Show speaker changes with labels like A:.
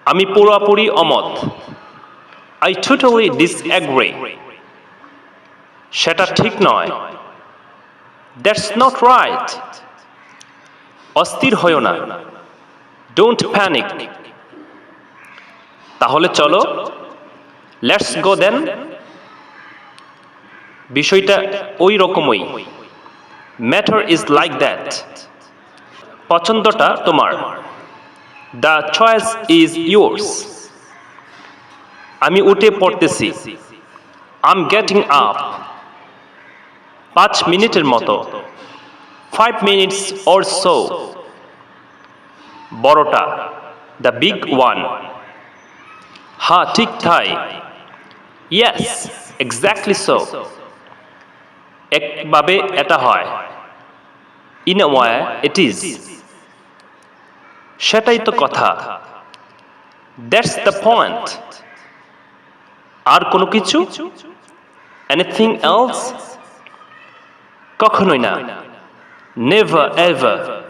A: আমি পুরোপুরি অমত। I totally disagree. সেটা ঠিক নয়। That's not right. অস্থির হয়ো না। Don't panic. তাহলে চলো, Let's go then. বিষয়টা ওই রকমই। Matter is like that. পছন্দটা তোমার। The choice is yours. আমি উঠে পড়তেছি। I'm getting up. 5 মিনিটের মতো। 5 minutes or so. বড়টা, the big one. হ্যাঁ, ঠিক তাই। Yes, exactly so. একভাবে এটা হয়। In a way, it is. সেটাই তো কথা। That's the point. আর কোনো কিছু? Anything else? কখনোই না। Never ever.